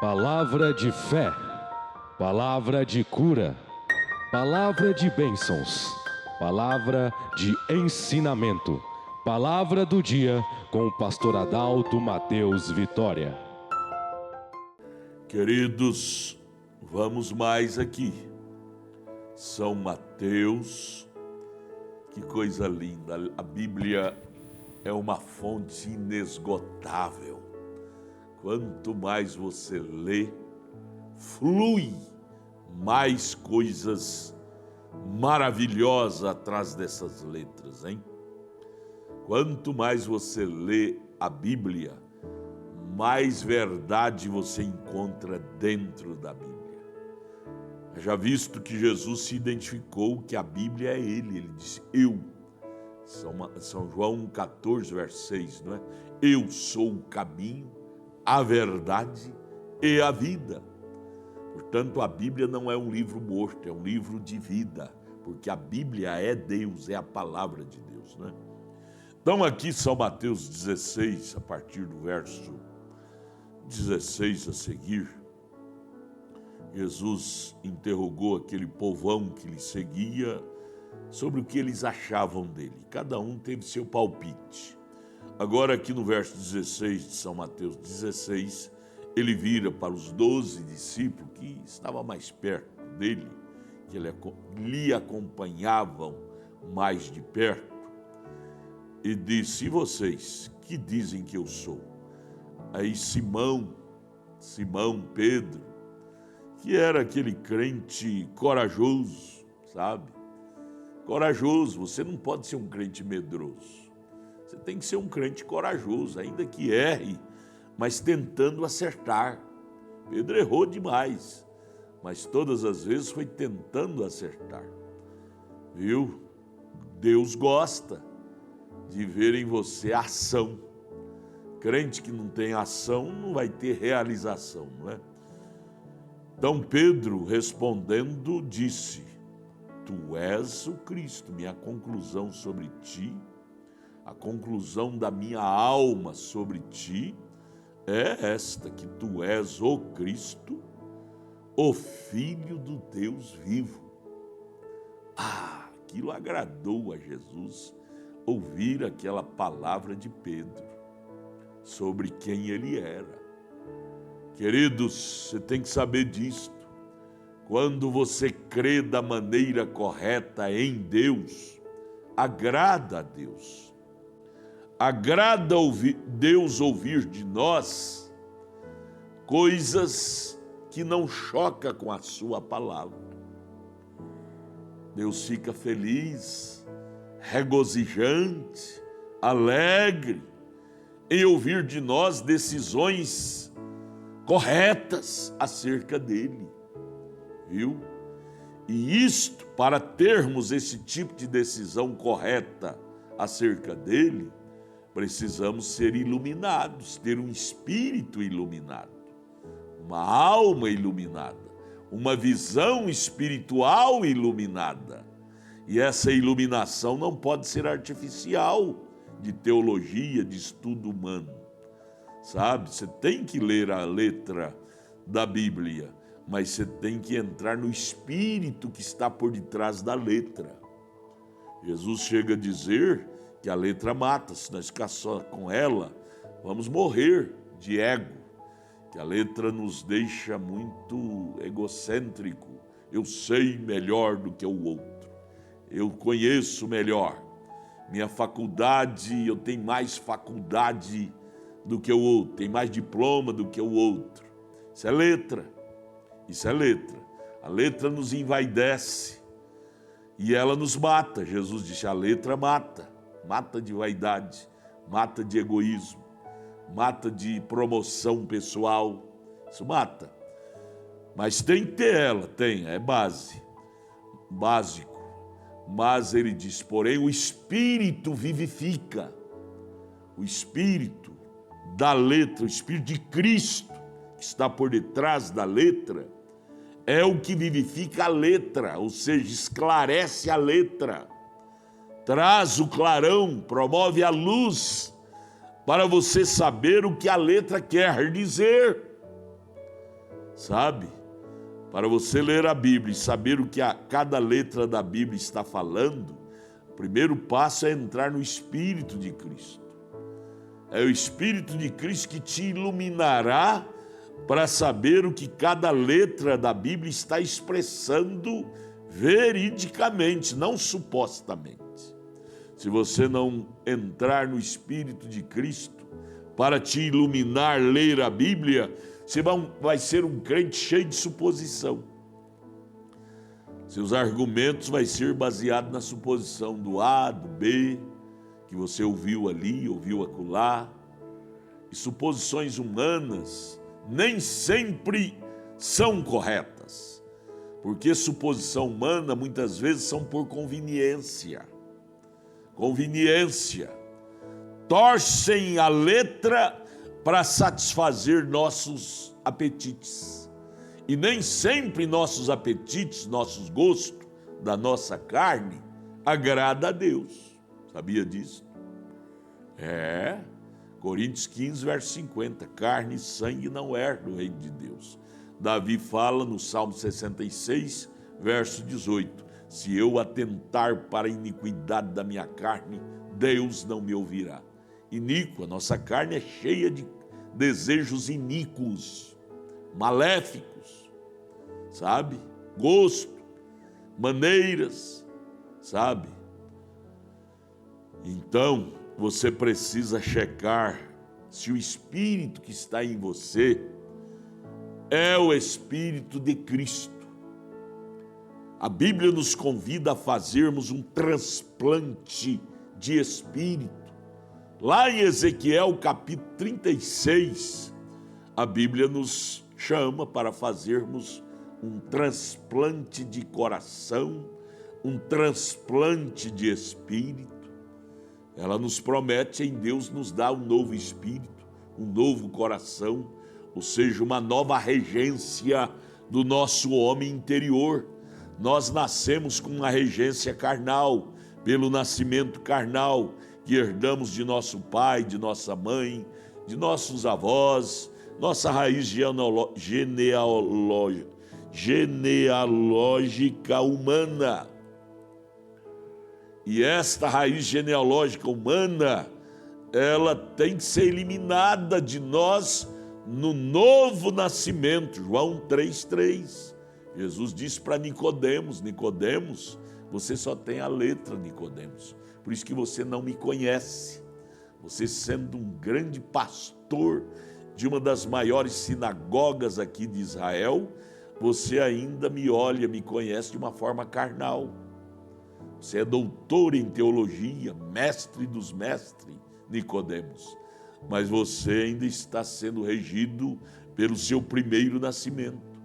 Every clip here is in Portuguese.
Palavra de fé, palavra de cura, palavra de bênçãos, palavra de ensinamento, palavra do dia com o pastor Adalto Mateus Vitória. Queridos, vamos mais aqui. São Mateus, que coisa linda. A Bíblia é uma fonte inesgotável. Quanto mais você lê, flui mais coisas maravilhosas atrás dessas letras, hein? Quanto mais você lê a Bíblia, mais verdade você encontra dentro da Bíblia. Já visto que Jesus se identificou que a Bíblia é Ele disse, eu. São João 14, verso 6, não é? Eu sou o caminho, a verdade e a vida. Portanto, a Bíblia não é um livro morto, é um livro de vida, porque a Bíblia é Deus, é a palavra de Deus, né? Então aqui São Mateus 16, a partir do verso 16 a seguir, Jesus interrogou aquele povão que lhe seguia sobre o que eles achavam dele. Cada um teve seu palpite. Agora aqui no verso 16 de São Mateus 16, ele vira para os 12 discípulos que estavam mais perto dele, que lhe acompanhavam mais de perto, e disse, e vocês, que dizem que eu sou? Aí Simão Pedro, que era aquele crente corajoso, sabe? Corajoso, você não pode ser um crente medroso. Você tem que ser um crente corajoso, ainda que erre, mas tentando acertar. Pedro errou demais, mas todas as vezes foi tentando acertar. Viu? Deus gosta de ver em você ação. Crente que não tem ação não vai ter realização, não é? Então Pedro, respondendo, disse, tu és o Cristo. Minha conclusão sobre ti, a conclusão da minha alma sobre ti é esta, que tu és o Cristo, o Filho do Deus vivo. Aquilo agradou a Jesus, ouvir aquela palavra de Pedro sobre quem ele era. Queridos, você tem que saber disto. Quando você crê da maneira correta em Deus, agrada a Deus. Agrada Deus ouvir de nós coisas que não chocam com a sua palavra. Deus fica feliz, regozijante, alegre em ouvir de nós decisões corretas acerca dele, viu? E isto, para termos esse tipo de decisão correta acerca dele, precisamos ser iluminados, ter um espírito iluminado, uma alma iluminada, uma visão espiritual iluminada. E essa iluminação não pode ser artificial, de teologia, de estudo humano. Sabe, você tem que ler a letra da Bíblia, mas você tem que entrar no espírito que está por detrás da letra. Jesus chega a dizer que a letra mata, se nós ficar só com ela, vamos morrer de ego, que a letra nos deixa muito egocêntrico. Eu sei melhor do que o outro, eu conheço melhor, minha faculdade, eu tenho mais faculdade do que o outro, tem mais diploma do que o outro. Isso é letra, isso é letra. A letra nos envaidece e ela nos mata. Jesus disse, a letra mata, mata de vaidade, mata de egoísmo, mata de promoção pessoal, isso mata. Mas tem que ter ela, é básico. Mas ele diz, porém, o Espírito vivifica, o Espírito da letra, o Espírito de Cristo, que está por detrás da letra, é o que vivifica a letra, ou seja, esclarece a letra, traz o clarão, promove a luz, para você saber o que a letra quer dizer. sabe? Para você ler a Bíblia e saber o que cada letra da Bíblia está falando, o primeiro passo é entrar no Espírito de Cristo. É o Espírito de Cristo que te iluminará para saber o que cada letra da Bíblia está expressando veridicamente, não supostamente. Se você não entrar no Espírito de Cristo para te iluminar, ler a Bíblia, você vai ser um crente cheio de suposição. Seus argumentos vão ser baseados na suposição do A, do B, que você ouviu ali, ouviu acolá. E suposições humanas nem sempre são corretas, porque suposição humana muitas vezes são por conveniência. Torcem a letra para satisfazer nossos apetites. E nem sempre nossos apetites, nossos gostos da nossa carne agrada a Deus. Sabia disso? Coríntios 15, verso 50. Carne e sangue não herdam o reino de Deus. Davi fala no Salmo 66, verso 18. Se eu atentar para a iniquidade da minha carne, Deus não me ouvirá. Iníqua, nossa carne é cheia de desejos iníquos, maléficos, sabe? Gosto, maneiras, sabe? Então, você precisa checar se o Espírito que está em você é o Espírito de Cristo. A Bíblia nos convida a fazermos um transplante de espírito. Lá em Ezequiel capítulo 36, a Bíblia nos chama para fazermos um transplante de coração, um transplante de espírito. Ela nos promete em Deus nos dar um novo espírito, um novo coração, ou seja, uma nova regência do nosso homem interior. Nós nascemos com uma regência carnal, pelo nascimento carnal, que herdamos de nosso pai, de nossa mãe, de nossos avós, nossa raiz genealógica humana. E esta raiz genealógica humana, ela tem que ser eliminada de nós no novo nascimento. João 3,3. Jesus disse para Nicodemos: Nicodemos, você só tem a letra, Nicodemos. Por isso que você não me conhece. Você, sendo um grande pastor de uma das maiores sinagogas aqui de Israel, você ainda me olha, me conhece de uma forma carnal. Você é doutor em teologia, mestre dos mestres, Nicodemos. Mas você ainda está sendo regido pelo seu primeiro nascimento.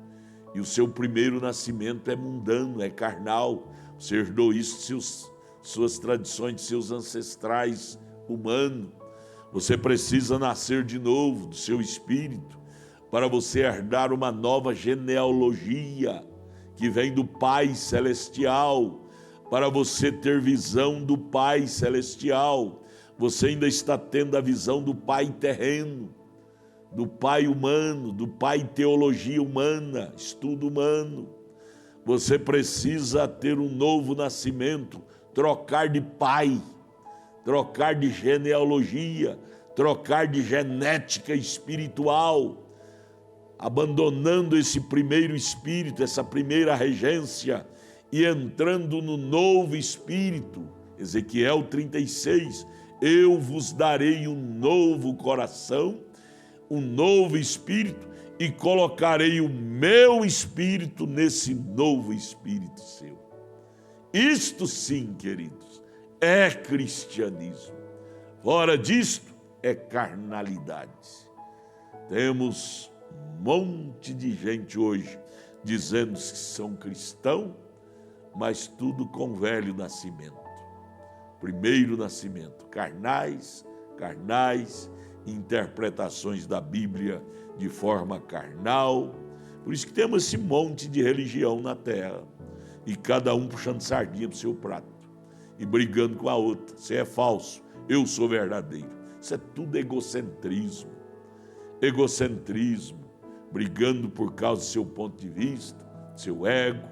E o seu primeiro nascimento é mundano, é carnal. Você herdou isso, suas tradições de seus ancestrais humanos. Você precisa nascer de novo do seu espírito para você herdar uma nova genealogia que vem do Pai Celestial, para você ter visão do Pai Celestial. Você ainda está tendo a visão do Pai terreno, do Pai humano, do Pai teologia humana, estudo humano. Você precisa ter um novo nascimento, trocar de pai, trocar de genealogia, trocar de genética espiritual, abandonando esse primeiro espírito, essa primeira regência e entrando no novo espírito. Ezequiel 36, eu vos darei um novo coração, um novo espírito, e colocarei o meu espírito nesse novo espírito seu. Isto sim, queridos, é cristianismo. Fora disto, é carnalidade. Temos um monte de gente hoje dizendo que são cristãos, mas tudo com velho nascimento. Primeiro nascimento, carnais, interpretações da Bíblia de forma carnal. Por isso que temos esse monte de religião na terra, e cada um puxando sardinha para o seu prato e brigando com a outra. Você é falso, eu sou verdadeiro. Isso é tudo egocentrismo. brigando por causa do seu ponto de vista, seu ego.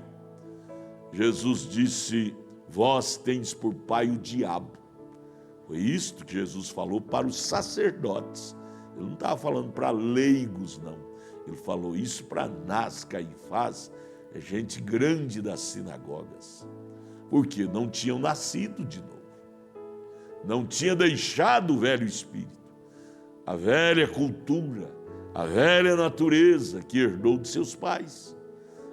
Jesus disse: vós tendes por pai o diabo. Foi isto que Jesus falou para os sacerdotes. Ele não estava falando para leigos, não. Ele falou isso para Anás, Caifás, gente grande das sinagogas. Porque não tinham nascido de novo. Não tinha deixado o velho espírito, a velha cultura, a velha natureza que herdou de seus pais.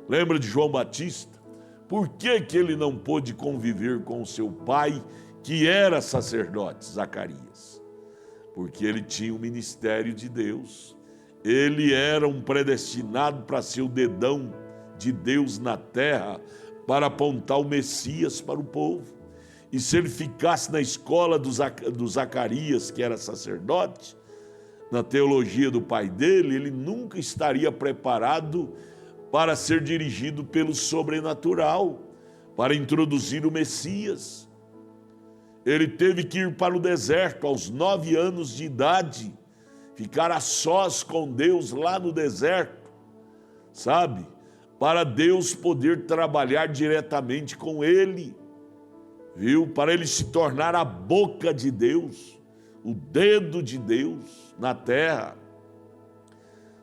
Lembra de João Batista? Por que ele não pôde conviver com o seu pai, que era sacerdote, Zacarias? Porque ele tinha o ministério de Deus. Ele era um predestinado para ser o dedão de Deus na terra, para apontar o Messias para o povo. E se ele ficasse na escola do Zacarias, que era sacerdote, na teologia do pai dele, ele nunca estaria preparado para ser dirigido pelo sobrenatural, para introduzir o Messias. Ele teve que ir para o deserto aos 9 anos de idade, ficar a sós com Deus lá no deserto, sabe? Para Deus poder trabalhar diretamente com ele, viu? Para ele se tornar a boca de Deus, o dedo de Deus na terra.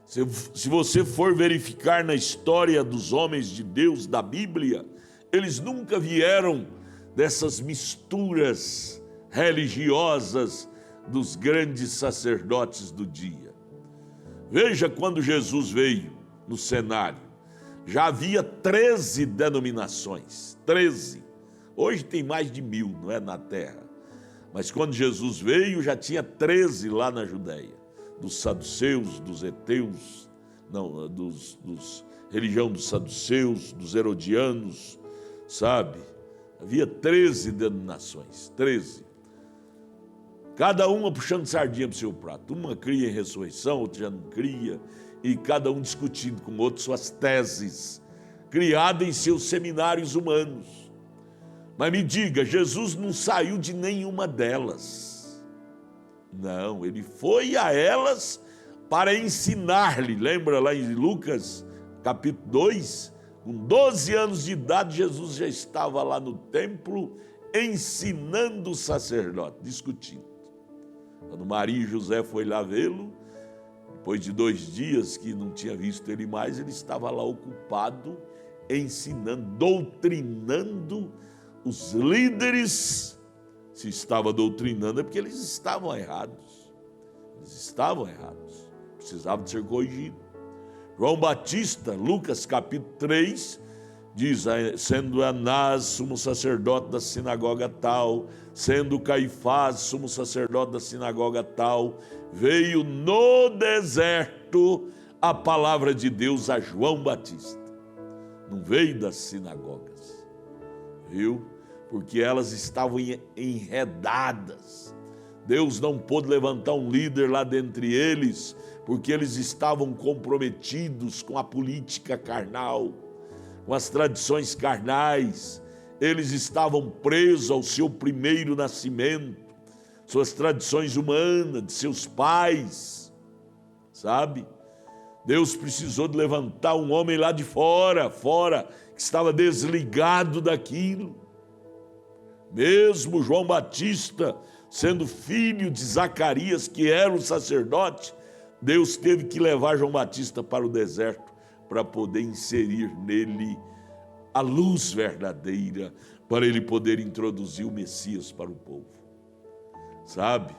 Se você for verificar na história dos homens de Deus da Bíblia, eles nunca vieram dessas misturas religiosas dos grandes sacerdotes do dia. Veja, quando Jesus veio no cenário, já havia 13 denominações, 13. Hoje tem mais de 1000, não é, na terra. Mas quando Jesus veio, já tinha 13 lá na Judéia. Dos saduceus, dos heteus, não, religião dos saduceus, dos herodianos, sabe? Havia 13 denominações, 13. Cada uma puxando sardinha para o seu prato. Uma cria em ressurreição, outra já não cria, e cada um discutindo com o outro suas teses, criadas em seus seminários humanos. Mas me diga, Jesus não saiu de nenhuma delas. Não, ele foi a elas para ensinar-lhe. Lembra lá em Lucas, capítulo 2? Com 12 anos de idade, Jesus já estava lá no templo ensinando o sacerdote, discutindo. Quando Maria e José foi lá vê-lo, depois de 2 dias que não tinha visto ele mais, ele estava lá ocupado, ensinando, doutrinando os líderes. Se estava doutrinando é porque eles estavam errados. Eles estavam errados. Precisavam de ser corrigidos. João Batista, Lucas capítulo 3, diz: sendo Anás sumo sacerdote da sinagoga tal, sendo Caifás sumo sacerdote da sinagoga tal, veio no deserto a palavra de Deus a João Batista. Não veio das sinagogas, viu? Porque elas estavam enredadas. Deus não pôde levantar um líder lá dentre eles, porque eles estavam comprometidos com a política carnal, com as tradições carnais. Eles estavam presos ao seu primeiro nascimento, suas tradições humanas, de seus pais, sabe? Deus precisou de levantar um homem lá de fora, que estava desligado daquilo. Mesmo João Batista, sendo filho de Zacarias, que era o sacerdote, Deus teve que levar João Batista para o deserto para poder inserir nele a luz verdadeira, para ele poder introduzir o Messias para o povo. Sabe?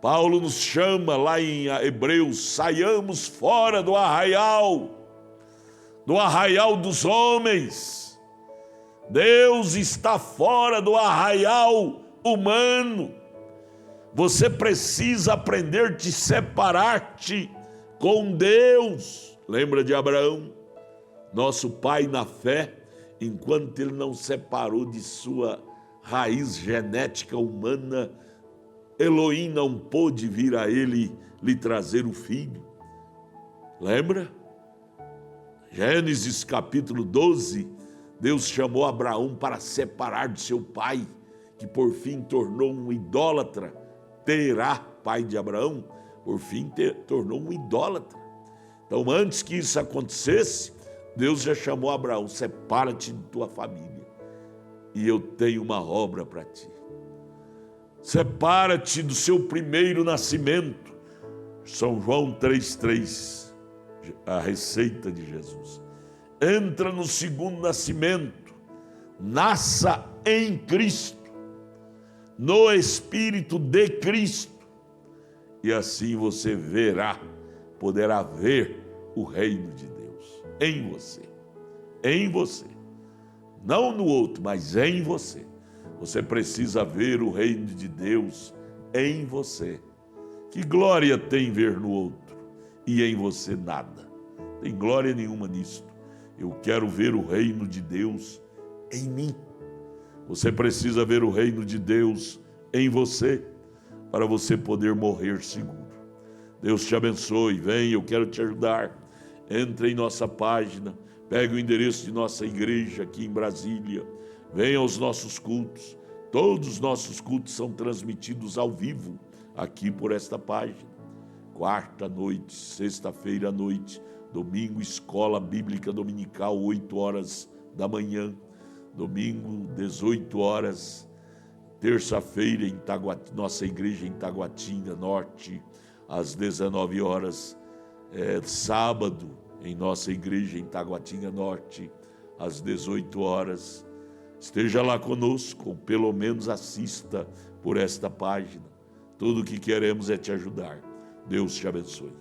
Paulo nos chama lá em Hebreus: saiamos fora do arraial dos homens. Deus está fora do arraial humano. Você precisa aprender a te separar-te com Deus. Lembra de Abraão, nosso pai na fé, enquanto ele não separou de sua raiz genética humana, Elohim não pôde vir a ele lhe trazer o filho. Lembra? Gênesis capítulo 12, Deus chamou Abraão para separar de seu pai, que por fim tornou um idólatra. Terá, pai de Abraão, por fim tornou um idólatra. Então, antes que isso acontecesse, Deus já chamou Abraão: separa-te de tua família, e eu tenho uma obra para ti. Separa-te do seu primeiro nascimento. São João 3,3, a receita de Jesus. Entra no segundo nascimento, nasça em Cristo, no Espírito de Cristo, e assim você poderá ver o reino de Deus em você, não no outro, mas em você. Você precisa ver o reino de Deus em você. Que glória tem ver no outro e em você nada? Tem glória nenhuma nisto. Eu quero ver o reino de Deus em mim. Você precisa ver o reino de Deus em você, para você poder morrer seguro. Deus te abençoe. Vem, eu quero te ajudar. Entre em nossa página, pegue o endereço de nossa igreja aqui em Brasília. Venha aos nossos cultos. Todos os nossos cultos são transmitidos ao vivo aqui por esta página. Quarta noite, sexta-feira à noite, domingo, escola bíblica dominical, 8 horas da manhã. Domingo, 18 horas. Terça-feira, em nossa igreja em Taguatinga Norte, às 19 horas. Sábado, em nossa igreja em Taguatinga Norte, às 18 horas. Esteja lá conosco, ou pelo menos assista por esta página. Tudo o que queremos é te ajudar. Deus te abençoe.